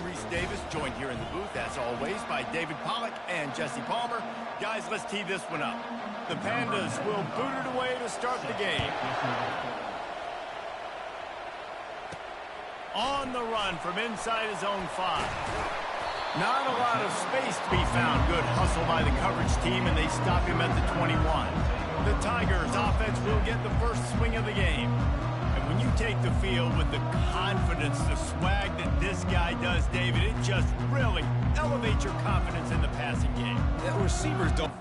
Reese Davis, joined here in the booth, as always, by David Pollack and Jesse Palmer. Guys, let's tee this one up. The Pandas will boot it away to start the game. On the run from inside his own 5. Not a lot of space to be found. Good hustle by the coverage team, and they stop him at the 21. The Tigers offense will get the first swing of the game. And when you take the field with the confidence, the swag that this guy does, David, it just really elevates your confidence in the passing game. Yeah, receivers don't.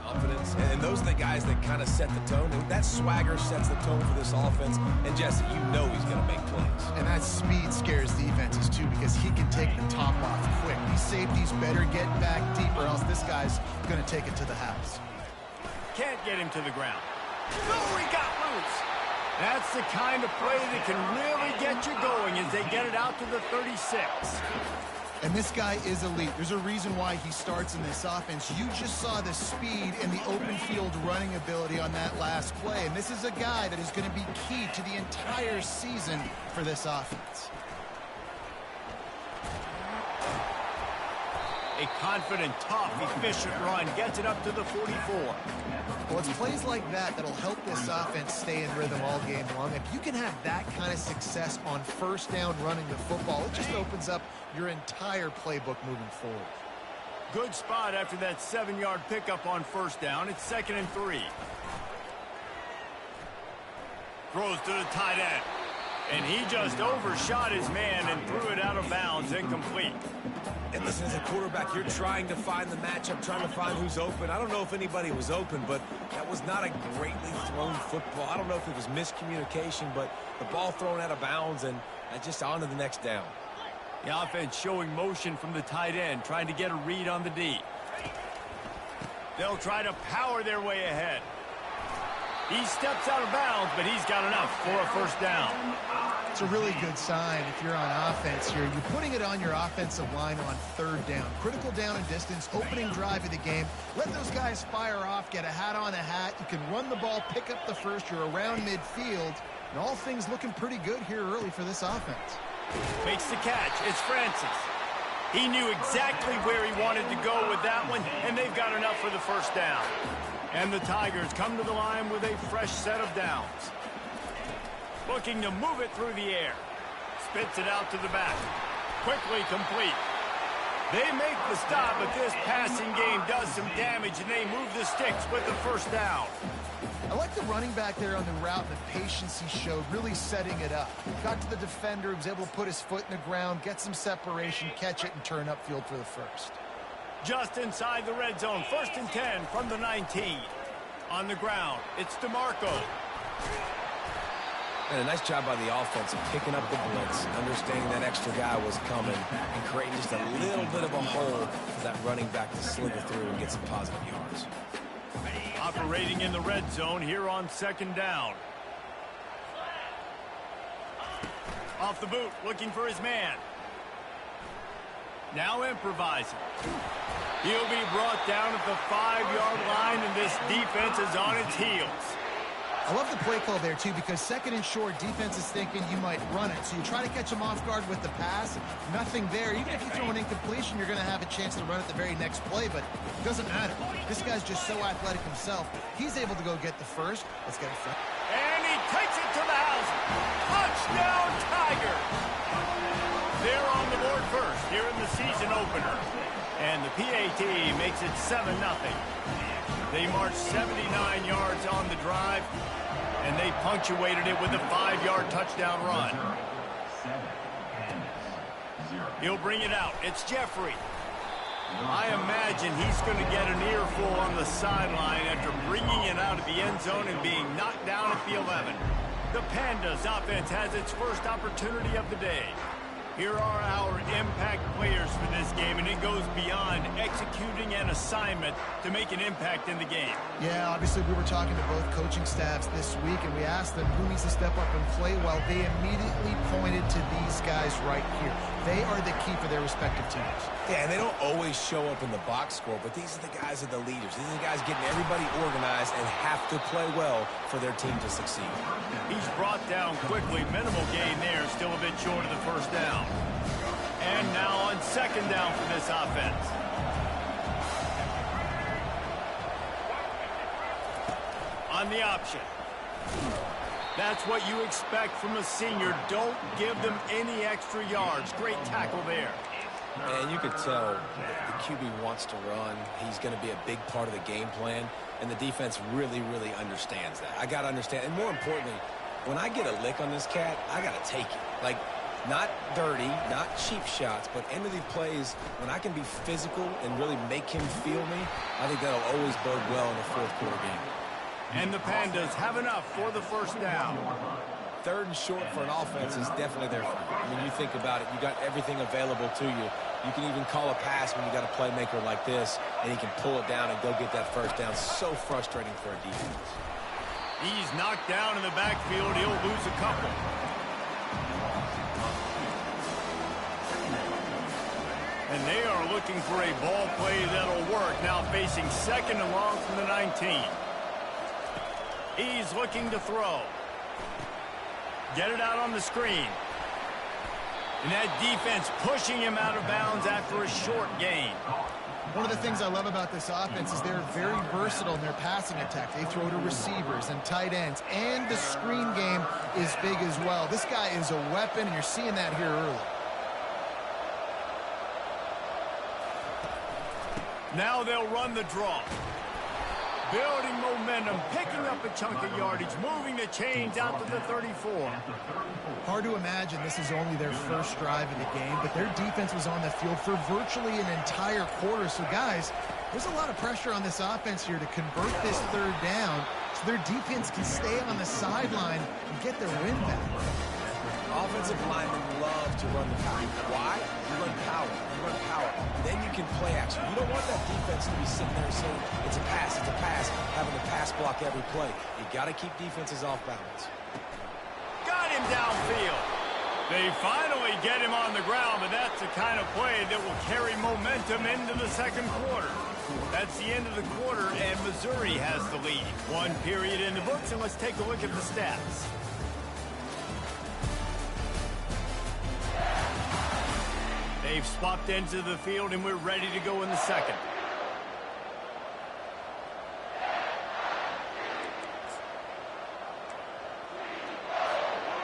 Confidence, and those are the guys that kind of set the tone. And that swagger sets the tone for this offense. And Jesse, you know he's going to make plays. And that speed scares defenses too, because he can take the top off quick. These safeties better get back deep, or else this guy's going to take it to the house. Can't get him to the ground. Oh, he got loose. That's the kind of play that can really get you going as they get it out to the 36. And this guy is elite. There's a reason why he starts in this offense. You just saw the speed and the open field running ability on that last play. And this is a guy that is going to be key to the entire season for this offense. A confident, tough, efficient run gets it up to the 44. Well, it's plays like that that'll help this offense stay in rhythm all game long. If you can have that kind of success on first down running the football, it just opens up your entire playbook moving forward. Good spot after that 7-yard pickup on first down. It's 2nd and 3. Throws to the tight end. And he just overshot his man and threw it out of bounds, incomplete. And listen, as a quarterback, you're trying to find the matchup, trying to find who's open. I don't know if anybody was open, but that was not a greatly thrown football. I don't know if it was miscommunication, but the ball thrown out of bounds and just on to the next down. The offense showing motion from the tight end, trying to get a read on the D. They'll try to power their way ahead. He steps out of bounds, but he's got enough for a first down. It's a really good sign if you're on offense here. You're putting it on your offensive line on 3rd down. Critical down and distance, opening drive of the game. Let those guys fire off, get a hat on a hat. You can run the ball, pick up the first. You're around midfield. And all things looking pretty good here early for this offense. Makes the catch. It's Francis. He knew exactly where he wanted to go with that one, and they've got enough for the first down. And the Tigers come to the line with a fresh set of downs. Looking to move it through the air. Spits it out to the back. Quickly complete. They make the stop, but this passing game does some damage, and they move the sticks with the first down. I like the running back there on the route and the patience he showed, really setting it up. Got to the defender, was able to put his foot in the ground, get some separation, catch it, and turn upfield for the first. Just inside the red zone, 1st and 10 from the 19. On the ground, it's DeMarco. And a nice job by the offense of picking up the blitz, understanding that extra guy was coming, and creating just a little bit of a hole for that running back to slither through and get some positive yards. Operating in the red zone here on 2nd down. Off the boot, looking for his man. Now improvising. He'll be brought down at the 5-yard line, and this defense is on its heels. I love the play call there, too, because 2nd and short, defense is thinking you might run it. So you try to catch them off guard with the pass. Nothing there. Even if you throw an incompletion, you're going to have a chance to run at the very next play, but it doesn't matter. This guy's just so athletic himself. He's able to go get the first. Let's get it first. And he takes it to the house. Touchdown, Tigers! They're on the board first here in the season opener. And the PAT makes it 7-0. They marched 79 yards on the drive, and they punctuated it with a 5-yard touchdown run. He'll bring it out. It's Jeffrey. I imagine he's going to get an earful on the sideline after bringing it out of the end zone and being knocked down at the 11. The Pandas offense has its first opportunity of the day. Here are our impact players for this game, and it goes beyond executing an assignment to make an impact in the game. Yeah, obviously we were talking to both coaching staffs this week, and we asked them who needs to step up and play well. They immediately pointed to these guys right here. They are the key for their respective teams. Yeah, and they don't always show up in the box score, but these are the guys that are the leaders. These are the guys getting everybody organized and have to play well for their team to succeed. He's brought down quickly. Minimal gain there, still a bit short of the first down. And now on second down for this offense. On the option. That's what you expect from a senior. Don't give them any extra yards. Great tackle there. And you could tell the QB wants to run. He's going to be a big part of the game plan, and the defense really, really understands that. I got to understand, and more importantly, when I get a lick on this cat, I got to take it. Like, not dirty, not cheap shots, but end of the plays, when I can be physical and really make him feel me, I think that'll always bode well in a fourth quarter game. And the Pandas have enough for the first down. Third and short for an offense is definitely there. I mean, you think about it, you got everything available to you. You can even call a pass when you got a playmaker like this, and he can pull it down and go get that first down. So frustrating for a defense. He's knocked down in the backfield. He'll lose a couple. And they are looking for a ball play that'll work. Now facing second and long from the 19. He's looking to throw. Get it out on the screen. And that defense pushing him out of bounds after a short gain. One of the things I love about this offense is they're very versatile in their passing attack. They throw to receivers and tight ends, and the screen game is big as well. This guy is a weapon, and you're seeing that here early. Now they'll run the draw. Building momentum, picking up a chunk of yardage, moving the chains out to the 34. Hard to imagine this is only their first drive of the game, but their defense was on the field for virtually an entire quarter. So, guys, there's a lot of pressure on this offense here to convert this third down so their defense can stay on the sideline and get their win back. Offensive linemen love to run the power. Why? You run power. You run power. Then you can play action. You don't want that defense to be sitting there saying, it's a pass, having to pass block every play. You got to keep defenses off balance. Got him downfield. They finally get him on the ground, but that's the kind of play that will carry momentum into the second quarter. That's the end of the quarter, and Missouri has the lead. One period in the books, and let's take a look at the stats. They've swapped ends of the field, and we're ready to go in the second.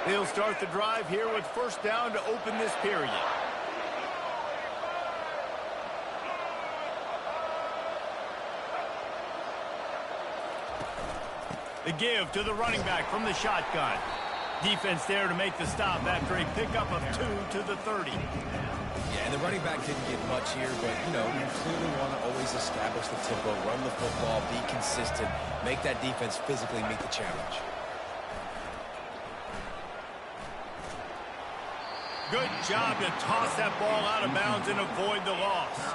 They'll start the drive here with first down to open this period. The give to the running back from the shotgun. Defense there to make the stop after a pickup of 2 to the 30. Yeah, and the running back didn't get much here, but, you know, you clearly want to always establish the tempo, run the football, be consistent, make that defense physically meet the challenge. Good job to toss that ball out of bounds and avoid the loss.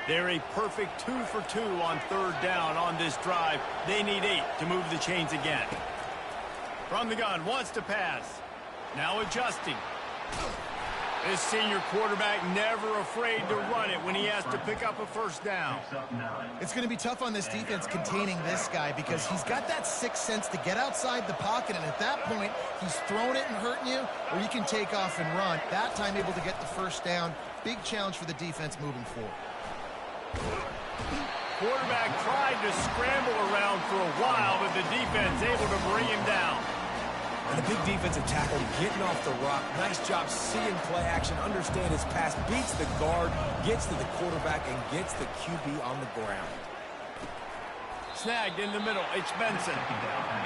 They're a perfect 2 for 2 on third down on this drive. They need 8 to move the chains again. From the gun, wants to pass. Now adjusting. This senior quarterback never afraid to run it when he has to pick up a first down. It's going to be tough on this defense containing this guy because he's got that sixth sense to get outside the pocket, and at that point, he's throwing it and hurting you, or you can take off and run. That time able to get the first down. Big challenge for the defense moving forward. Quarterback tried to scramble around for a while, but the defense able to bring him down. And a big defensive tackle getting off the rock. Nice job seeing play action, understand his pass, beats the guard, gets to the quarterback, and gets the QB on the ground. Snagged in the middle, it's Benson.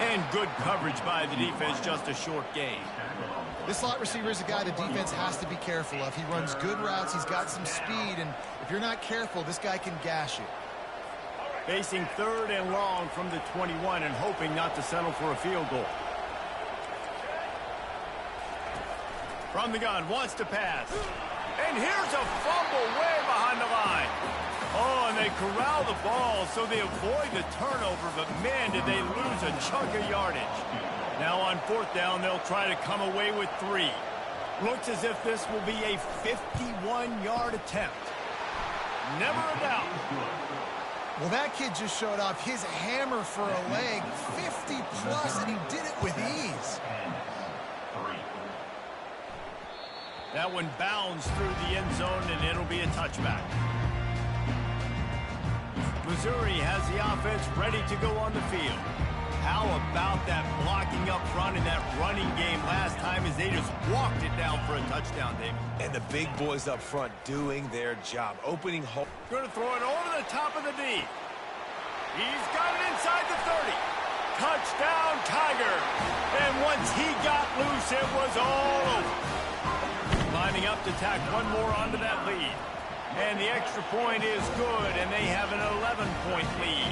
And good coverage by the defense, just a short gain. This slot receiver is a guy the defense has to be careful of. He runs good routes. He's got some speed, and if you're not careful, this guy can gash you. Facing 3rd and long from the 21 and hoping not to settle for a field goal. From the gun, wants to pass. And here's a fumble way behind the line. Oh, and they corral the ball so they avoid the turnover, but man, did they lose a chunk of yardage. Now on 4th down, they'll try to come away with 3. Looks as if this will be a 51-yard attempt. Never a doubt. Well, that kid just showed off his hammer for a leg, 50-plus, and he did it with ease. That one bounds through the end zone, and it'll be a touchback. Missouri has the offense ready to go on the field. How about that blocking up front in that running game last time as they just walked it down for a touchdown, David? And the big boys up front doing their job. Opening hole. Going to throw it over the top of the D. He's got it inside the 30. Touchdown, Tiger. And once he got loose, it was all over. Lining up to tack one more onto that lead. And the extra point is good, and they have an 11-point lead.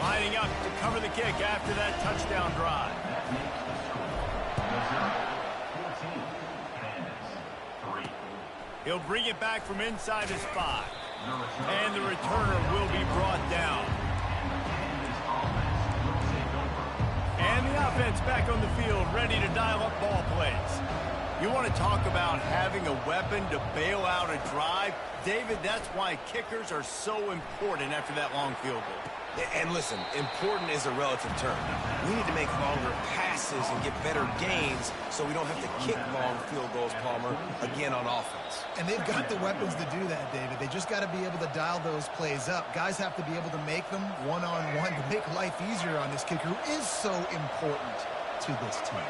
Lining up to cover the kick after that touchdown drive. He'll bring it back from inside his 5. And the returner will be brought down. And the offense back on the field, ready to dial up ball plays. You want to talk about having a weapon to bail out a drive? David, that's why kickers are so important after that long field goal. And listen, important is a relative term. We need to make longer passes and get better gains so we don't have to kick long field goals, Palmer, again on offense. And they've got the weapons to do that, David. They just got to be able to dial those plays up. Guys have to be able to make them one-on-one to make life easier on this kicker who is so important to this team.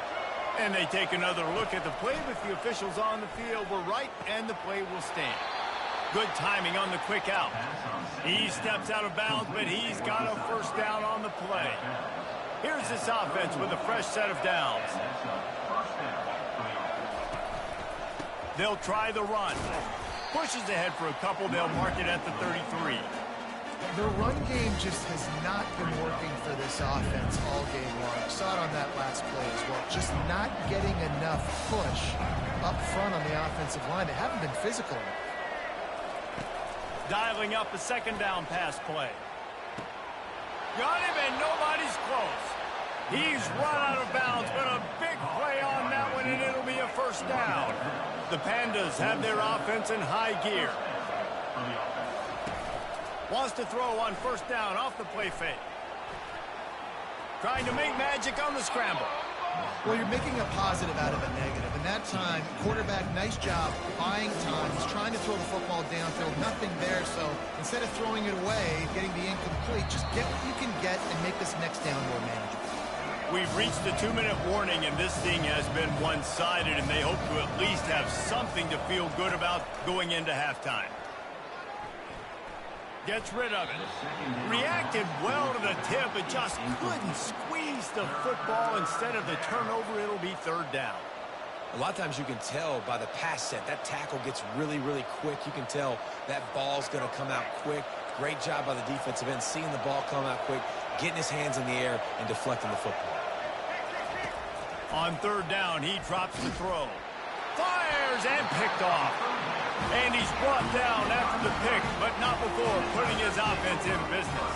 And they take another look at the play, but the officials on the field were right, and the play will stand. Good timing on the quick out. He steps out of bounds, but he's got a first down on the play. Here's this offense with a fresh set of downs. They'll try the run. Pushes ahead for a couple. They'll mark it at the 33. The run game just has not been working for this offense all game long. Saw it on that last play as well. Just not getting enough push up front on the offensive line. They haven't been physical enough. Dialing up a 2nd down pass play. Got him, and nobody's close. He's run out of bounds, but a big play on that one, and it'll be a first down. The Pandas have their offense in high gear. Wants to throw on 1st down off the play fake. Trying to make magic on the scramble. Well, you're making a positive out of a negative. And that time, quarterback, nice job buying time. He's trying to throw the football downfield. Nothing there, so instead of throwing it away, getting the incomplete, just get what you can get and make this next down more manageable. We've reached the 2-minute warning, and this thing has been one-sided, and they hope to at least have something to feel good about going into halftime. Gets rid of it. Reacted well to the tip, but just couldn't squeeze the football. Instead of the turnover, it'll be 3rd down. A lot of times you can tell by the pass set, that tackle gets really, really quick. You can tell that ball's going to come out quick. Great job by the defensive end, seeing the ball come out quick, getting his hands in the air, and deflecting the football. On 3rd down, he drops the throw. Fires and picked off. And he's brought down after the pick, but not before putting his offense in business.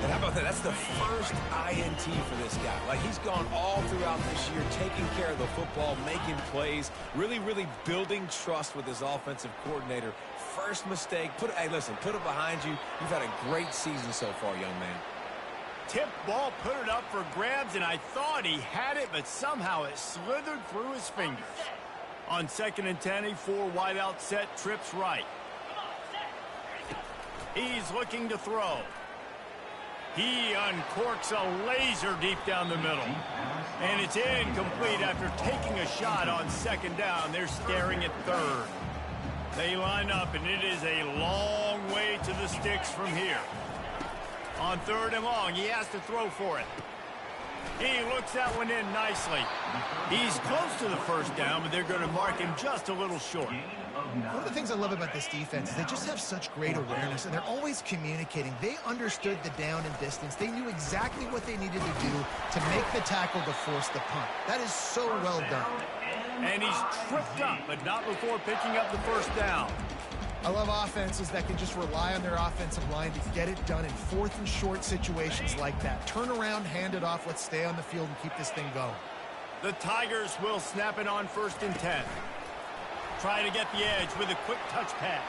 And how about that? That's the first INT for this guy. Like, he's gone all throughout this year, taking care of the football, making plays, really, really building trust with his offensive coordinator. First mistake. Hey, listen, put it behind you. You've had a great season so far, young man. Tip ball, put it up for grabs, and I thought he had it, but somehow it slithered through his fingers. On 2nd and 10, a 4 wide out set, trips right. He's looking to throw. He uncorks a laser deep down the middle. And it's incomplete after taking a shot on 2nd down. They're staring at 3rd. They line up, and it is a long way to the sticks from here. On 3rd and long, he has to throw for it. He looks that one in nicely. He's close to the first down, but they're going to mark him just a little short. One of the things I love about this defense is they just have such great awareness, and they're always communicating. They understood the down and distance. They knew exactly what they needed to do to make the tackle to force the punt. That is so well done. And he's tripped up, but not before picking up the first down. I love offenses that can just rely on their offensive line to get it done in 4th and short situations like that. Turn around, hand it off, let's stay on the field and keep this thing going. The Tigers will snap it on 1st and 10. Trying to get the edge with a quick touch pass.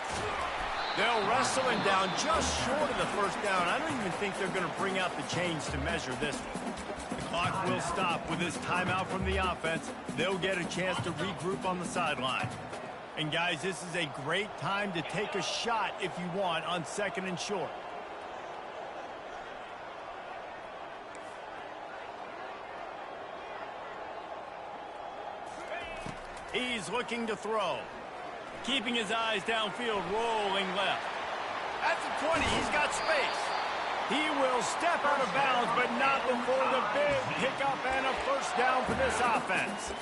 They'll wrestle him down just short of the first down. I don't even think they're going to bring out the chains to measure this one. The clock will stop with this timeout from the offense. They'll get a chance to regroup on the sideline. And guys, this is a great time to take a shot if you want on 2nd and short. He's looking to throw. Keeping his eyes downfield, rolling left. At the 20, he's got space. He will step out of bounds, but not before the big pickup and a first down for this offense.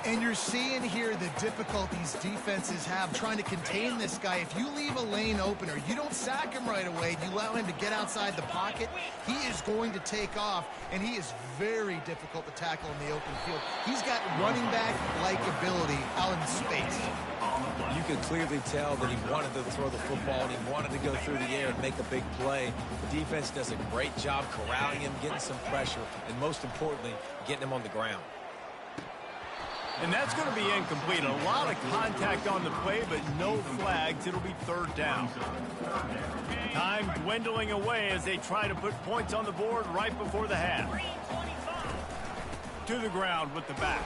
And you're seeing here the difficulties defenses have trying to contain this guy. If you leave a lane open or you don't sack him right away, you allow him to get outside the pocket, he is going to take off, and he is very difficult to tackle in the open field. He's got running back-like ability out in space. You could clearly tell that he wanted to throw the football and he wanted to go through the air and make a big play. The defense does a great job corralling him, getting some pressure, and most importantly, getting him on the ground. And that's going to be incomplete. A lot of contact on the play, but no flags. It'll be 3rd down. Time dwindling away as they try to put points on the board right before the half. To the ground with the back.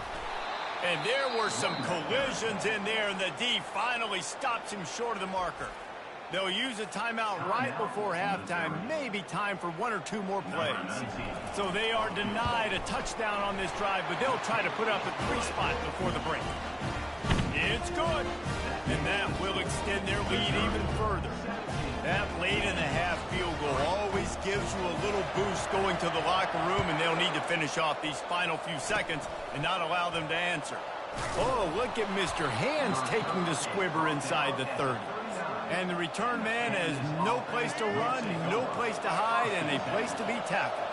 And there were some collisions in there, and the D finally stops him short of the marker. They'll use a timeout right before halftime, maybe time for 1 or 2 more plays. So they are denied a touchdown on this drive, but they'll try to put up a 3 spot before the break. It's good, and that will extend their lead even further. That late in the half field goal always gives you a little boost going to the locker room, and they'll need to finish off these final few seconds and not allow them to answer. Oh, look at Mr. Hands taking the squibber inside the 30. And the return man has no place to run, no place to hide, and a place to be tackled.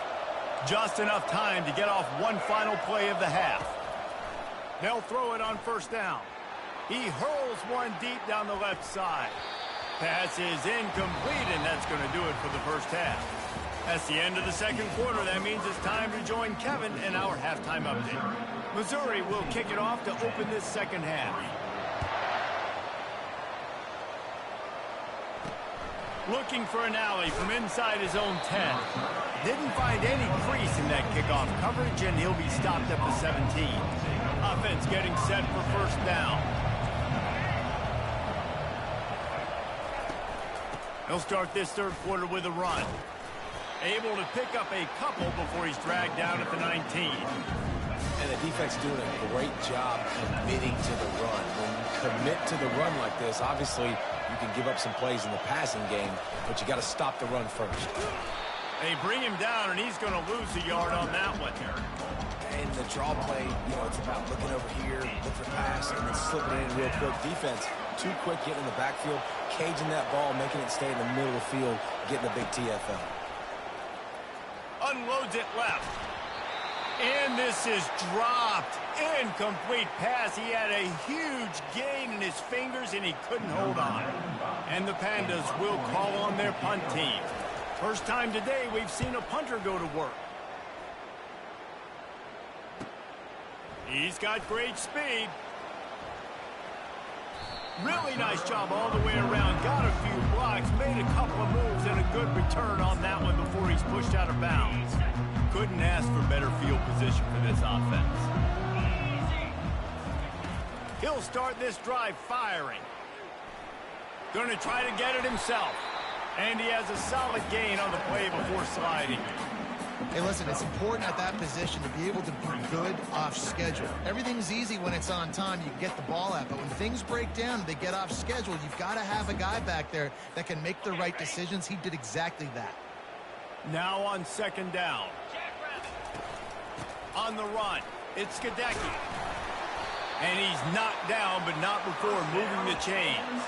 Just enough time to get off one final play of the half. They'll throw it on 1st down. He hurls one deep down the left side. Pass is incomplete, and that's going to do it for the first half. That's the end of the 2nd quarter. That means it's time to join Kevin in our halftime update. Missouri will kick it off to open this 2nd half. Looking for an alley from inside his own 10. Didn't find any crease in that kickoff coverage, and he'll be stopped at the 17. Offense getting set for 1st down. He'll start this 3rd quarter with a run. Able to pick up a couple before he's dragged down at the 19. And the defense doing a great job committing to the run. When you commit to the run like this, obviously you can give up some plays in the passing game, but you got to stop the run first. They bring him down, and he's going to lose a yard on that one. And the draw play, it's about looking over here, look for pass, and then slipping it in real quick. Defense, too quick getting in the backfield, caging that ball, making it stay in the middle of the field, getting a big TFL. Unloads it left. And this is dropped. Incomplete pass. He had a huge gain in his fingers, and he couldn't hold on. And the Pandas will call on their punt team. First time today we've seen a punter go to work. He's got great speed. Really nice job all the way around. Got a few blocks, made a couple of moves, and a good return on that one before he's pushed out of bounds. Couldn't ask for better field position for this offense. He'll start this drive firing. Going to try to get it himself. And he has a solid gain on the play before sliding. Hey, listen, it's important at that position to be able to be good off schedule. Everything's easy when it's on time. You can get the ball out. But when things break down and they get off schedule, you've got to have a guy back there that can make the right decisions. He did exactly that. Now on 2nd down. on the run. It's Skadecki. And he's knocked down, but not before moving the chains.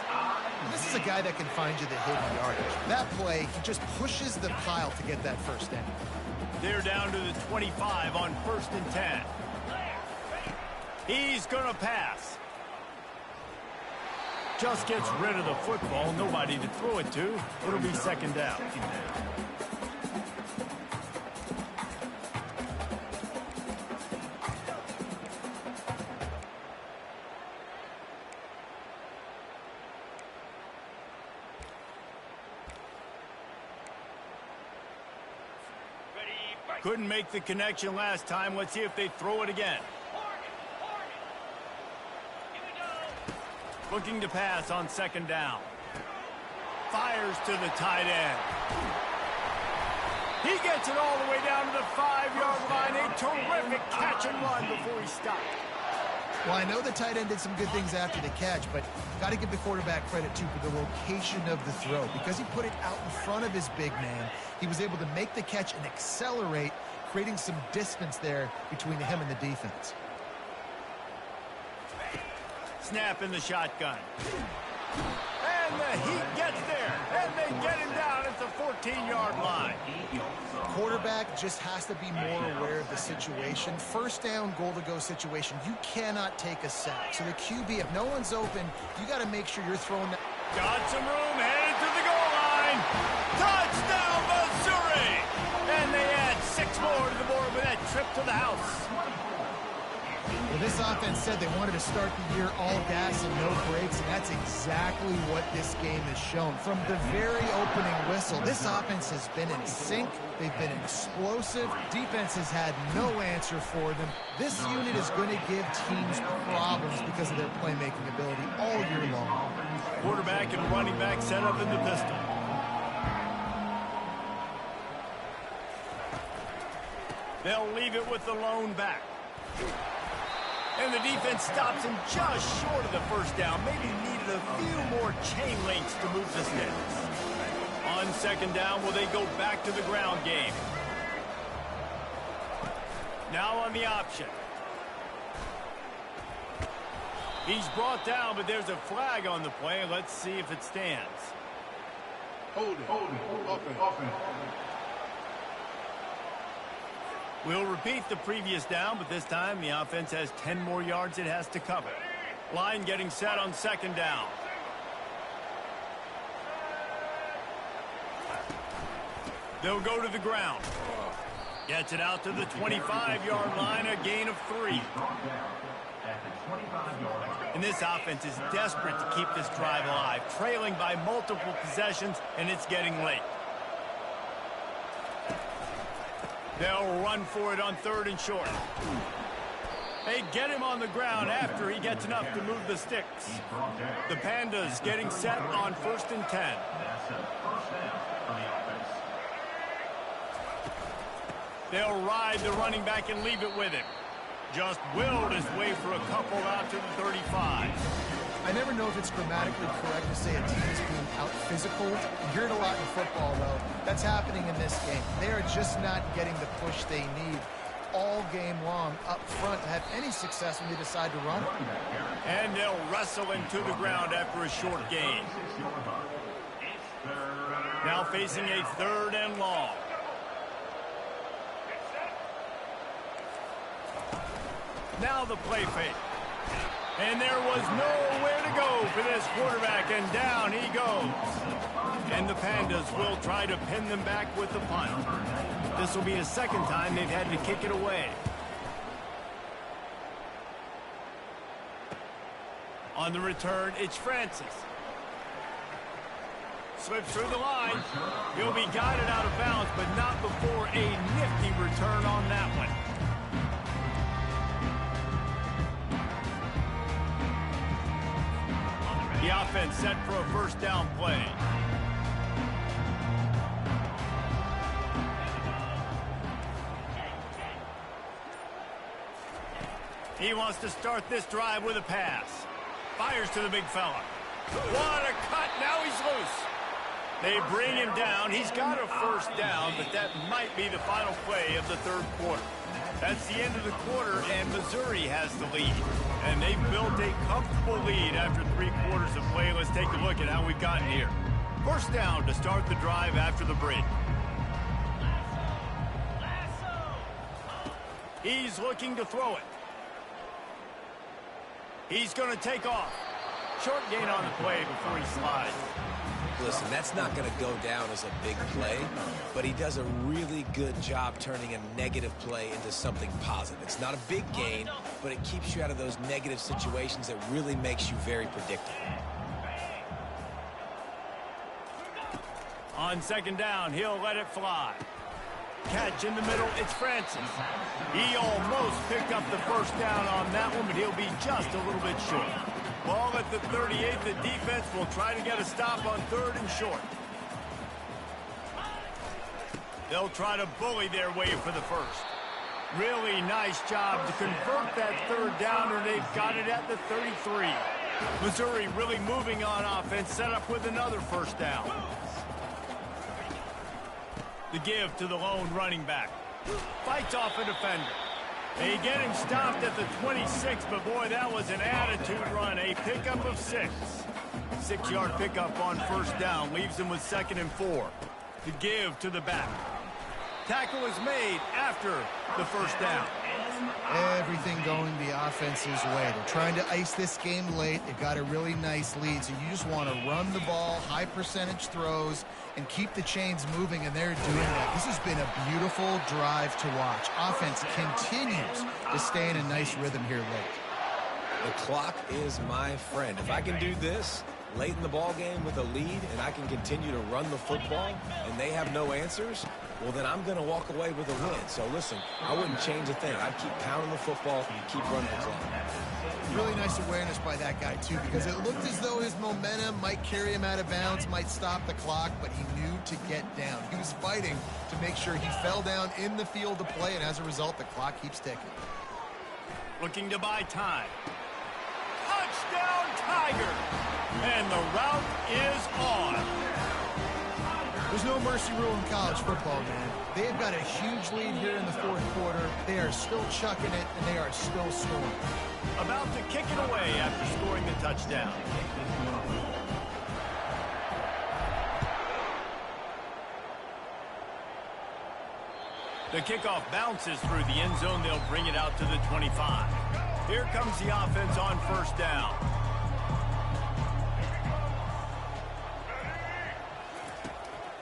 This is a guy that can find you the hidden yardage. That play, he just pushes the pile to get that first down. They're down to the 25 on 1st and 10. He's going to pass. Just gets rid of the football. Nobody to throw it to. It'll be 2nd down. Couldn't make the connection last time. Let's see if they throw it again. Looking to pass on 2nd down. Fires to the tight end. He gets it all the way down to the 5-yard line. A terrific catch and run before he stopped. Well, I know the tight end did some good things after the catch, but got to give the quarterback credit, too, for the location of the throw. Because he put it out in front of his big man, he was able to make the catch and accelerate, creating some distance there between him and the defense. Snap in the shotgun. And the Heat gets there. And they get him down at the 14-yard line. Quarterback just has to be more aware of the situation. 1st down, goal-to-go situation. You cannot take a sack. So the QB, if no one's open, you got to make sure you're throwing that. Got some room, headed to the goal line. Touchdown, Missouri! And they add 6 more to the board with that trip to the house. Well, this offense said they wanted to start the year all gas and no brakes, and that's exactly what this game has shown. From the very opening whistle, this offense has been in sync. They've been explosive. Defense has had no answer for them. This unit is going to give teams problems because of their playmaking ability all year long. Quarterback and running back set up in the pistol. They'll leave it with the lone back. And the defense stops him just short of the 1st down. Maybe needed a few more chain links to move the sticks. On 2nd down, will they go back to the ground game? Now on the option. He's brought down, but there's a flag on the play. Let's see if it stands. Hold it. Open. We'll repeat the previous down, but this time the offense has 10 more yards it has to cover. Line getting set on 2nd down. They'll go to the ground. Gets it out to the 25-yard line, a gain of 3. And this offense is desperate to keep this drive alive, trailing by multiple possessions, and it's getting late. They'll run for it on 3rd and short. They get him on the ground after he gets enough to move the sticks. The Pandas getting set on 1st and 10. They'll ride the running back and leave it with him. Just willed his way for a couple out to the 35. I never know if it's grammatically correct to say a team is being out-physical. You hear it a lot in football, though. That's happening in this game. They are just not getting the push they need all game long up front to have any success when they decide to run it. And they'll wrestle him to the ground after a short gain. Now facing a 3rd and long. Now the play fake. And there was nowhere to go for this quarterback, and down he goes. And the Pandas will try to pin them back with the punt. This will be a 2nd time they've had to kick it away. On the return, it's Francis. Slips through the line. He'll be guided out of bounds, but not before a nifty return on that one. The offense set for a 1st down play. He wants to start this drive with a pass. Fires to the big fella. What a cut. Now he's loose. They bring him down. He's got a 1st down, but that might be the final play of the 3rd quarter. That's the end of the quarter, and Missouri has the lead. And they've built a comfortable lead after 3 quarters of play. Let's take a look at how we've gotten here. First down to start the drive after the break. He's looking to throw it. He's going to take off. Short gain on the play before he slides. Listen, that's not going to go down as a big play, but he does a really good job turning a negative play into something positive. It's not a big gain, but it keeps you out of those negative situations that really makes you very predictable. On second down, he'll let it fly. Catch in the middle, it's Francis. He almost picked up the first down on that one, but he'll be just a little bit short. Ball at the 38, the defense will try to get a stop on 3rd and short. They'll try to bully their way for the first. Really nice job to convert that 3rd down, and they've got it at the 33. Missouri really moving on offense, set up with another first down. The give to the lone running back. Fights off a defender. They get him stopped at the 26, but boy, that was an attitude run. A pickup of 6. 6-yard pickup on first down. Leaves him with 2nd and 4. The give to the back. Tackle is made after the first down. Everything going the offense's way. They're trying to ice this game late. They've got a really nice lead, so you just want to run the ball, high percentage throws, and keep the chains moving, and they're doing that. This has been a beautiful drive to watch. Offense continues to stay in a nice rhythm here late. The clock is my friend. If I can do this late in the ball game with a lead and I can continue to run the football and they have no answers, well, then I'm going to walk away with a win. So, listen, I wouldn't change a thing. I'd keep pounding the football and keep running the clock. Really nice awareness by that guy, too, because it looked as though his momentum might carry him out of bounds, might stop the clock, but he knew to get down. He was fighting to make sure he fell down in the field to play, and as a result, the clock keeps ticking. Looking to buy time. Touchdown, Tiger! And the route is on. There's no mercy rule in college football, man. They have got a huge lead here in the 4th quarter. They are still chucking it, and they are still scoring. About to kick it away after scoring the touchdown. The kickoff bounces through the end zone. They'll bring it out to the 25. Here comes the offense on first down.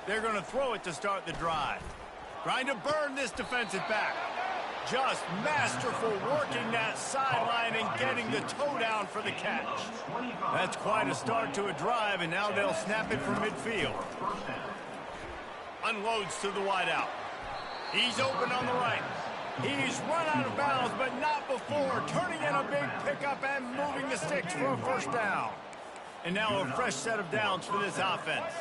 They're going to throw it to start the drive. Trying to burn this defensive back. Just masterful working that sideline and getting the toe down for the catch. That's quite a start to a drive, and now they'll snap it from midfield. Unloads to the wideout. He's open on the right. He's run out of bounds, but not before. Turning in a big pickup and moving the sticks for a first down. And now a fresh set of downs for this offense.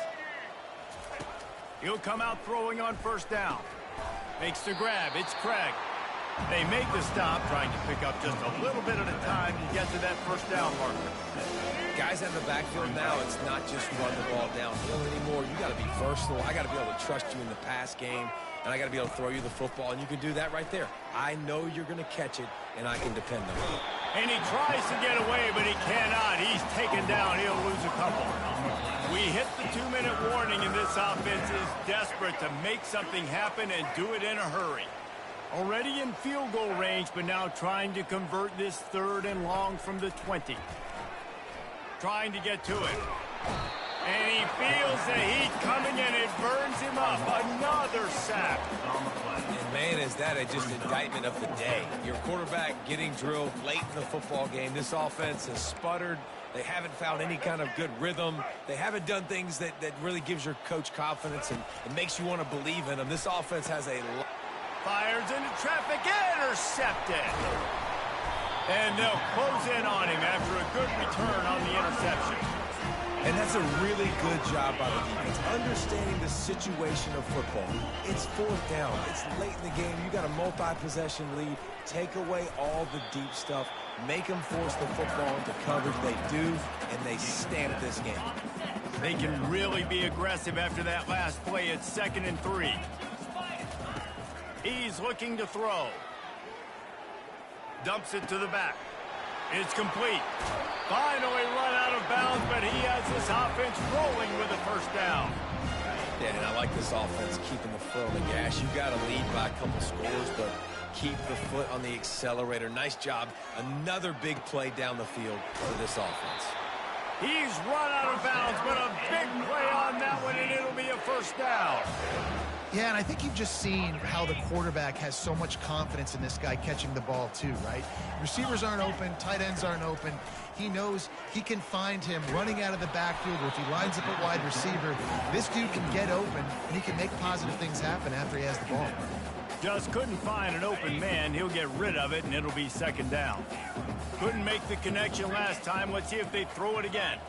He'll come out throwing on first down. Makes the grab. It's Craig. They make the stop, trying to pick up just a little bit at a time to get to that first down marker. Guys out in the backfield now, it's not just run the ball downhill anymore. You got to be versatile. I got to be able to trust you in the pass game, and I got to be able to throw you the football, and you can do that right there. I know you're going to catch it, and I can depend on it. And he tries to get away, but he cannot. He's taken down. He'll lose a couple. We hit the 2-minute warning, and this offense is desperate to make something happen and do it in a hurry. Already in field goal range, but now trying to convert this 3rd and long from the 20. Trying to get to it. And he feels the heat coming, and it burns him up. Another sack. And man, is that just indictment of the day. Your quarterback getting drilled late in the football game. This offense has sputtered. They haven't found any kind of good rhythm. They haven't done things that really gives your coach confidence and it makes you want to believe in them. This offense has a lot. Fires into traffic, intercepted. And they'll close in on him after a good return on the interception. And that's a really good job by the defense, understanding the situation of football. It's 4th down. It's late in the game. You got a multi-possession lead. Take away all the deep stuff. Make them force the football into coverage. They do, and they stand at this game. They can really be aggressive after that last play. It's 2nd and 3. He's looking to throw. Dumps it to the back. It's complete. Finally run out of bounds, but he has this offense rolling with a first down. Yeah, and I like this offense keeping the foot on the gas. You got to lead by a couple scores, but keep the foot on the accelerator. Nice job. Another big play down the field for this offense. He's run out of bounds, but a big play on that one, and it'll be a first down. Yeah, and I think you've just seen how the quarterback has so much confidence in this guy catching the ball too, right? Receivers aren't open, tight ends aren't open. He knows he can find him running out of the backfield, or if he lines up a wide receiver, this dude can get open, and he can make positive things happen after he has the ball. Just couldn't find an open man. He'll get rid of it, and it'll be second down. Couldn't make the connection last time. Let's see if they throw it again.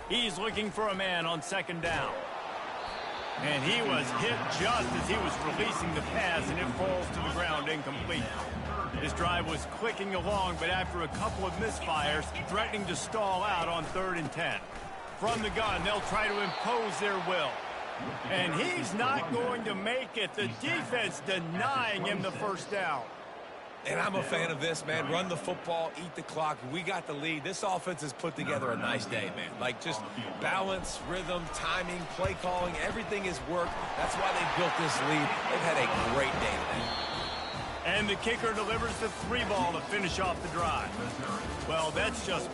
He's looking for a man on second down. And he was hit just as he was releasing the pass, and it falls to the ground incomplete. This drive was clicking along, but after a couple of misfires, threatening to stall out on 3rd and 10. From the gun, they'll try to impose their will. And he's not going to make it. The defense denying him the first down. And I'm a fan of this, man. Run the football, eat the clock. We got the lead. This offense has put together a nice day, man. Like, just balance, rhythm, timing, play calling, everything has worked. That's why they built this lead. They've had a great day today. And the kicker delivers the 3 ball to finish off the drive. Well, that's just